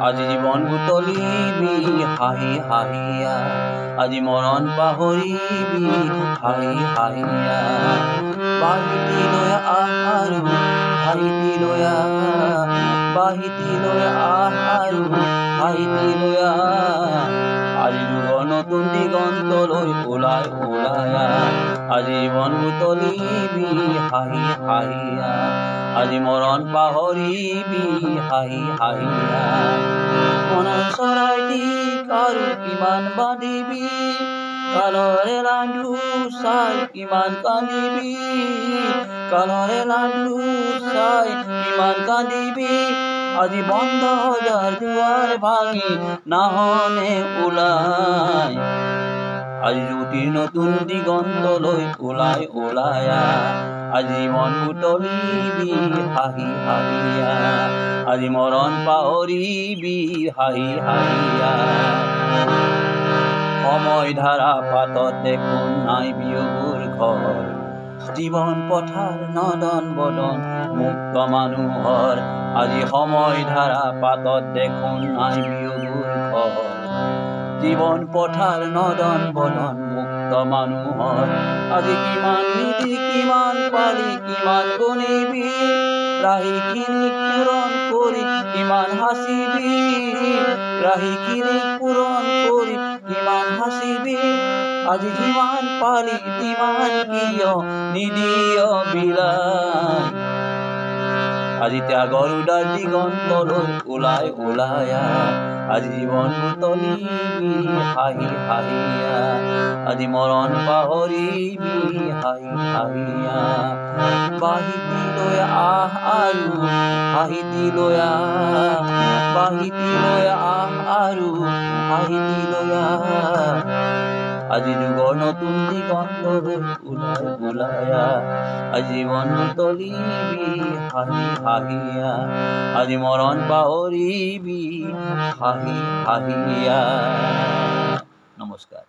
আজি জীৱন বুটলিবি হাঁহি হাঁহিয়া, আজি মৰণ পাহৰিবি হাঁহি হাঁহিয়া। বাহিতি লৈ আহ আৰু হাঁহিতি লৈ আহ, বাহিতি লৈ আহ আৰু হাঁহিতি লৈ আহ। আজি যুগৰ নতুন দিগন্তলৈ ওলাই ওলাই আহ, আজি জীৱন বুটলিবি হাঁহি হাঁহিয়া, আজি মৰণ পাহৰিবি হাঁহি হাঁহিয়া। মনৰ চৰাইটি আৰু কিমান বান্ধিবি, কালৰে লাডু চাই কিমান কান্দিবি, কালৰে লাডু চাই কিমান কান্দিবি। আজি বন্ধ যাৰ দুৱাৰ ভাঙি নাহনে ওলাই, আজি জ্যোতিৰ নতুন দিগন্তলৈ ওলাই ওলাই আহ, আজি জীৱন বুটলিবি হাঁহি হাঁহিয়া, আজি মৰণ পাহৰিবি হাঁহি হাঁহিয়া। সময় ধাৰা পাতত দেখোন নাই বিয়োগৰ ঘৰ, জীৱন পথাৰ নদন বদন মুক্ত মানুহৰ। আজি সময় ধাৰা পাতত দেখোন নাই বিয়োগৰ ঘৰ, জীৱন পথাৰ নদন বদন মুক্ত মানুহৰ। আজি কিমান নিধি কিমান পালি কিমান গণিবি, ৰাহিখিনিক পূৰণ কৰি কিমান হাঁচিবি, ৰাহিখিনিক পূৰণ কৰি কিমান হাঁচিবি। আজি যিমান পালি তিমান কিয় নিদিয় বিলাই, আজি ত্যাগৰ উদাৰ দিগন্তলৈ ওলাই ওলাই আহ, আজি জীৱন বুটলিবি হাঁহি হাঁহিয়া, আজি মৰণ পাহৰিবি হাঁহি হাঁহিয়া। বাহিতি লৈ আহ আৰু হাঁহিতি লৈ আহ, বাহিতি লৈ আহ আৰু হাঁহিতি লৈ আহ। আজি যুগৰ নতুন দিগন্তলৈ ওলাই ওলাই আহ, আজি জীৱন বুটলিবি হাঁহি হাঁহিয়া, আজি মৰণ পাহৰিবি হাঁহি হাঁহিয়া। নমস্কাৰ।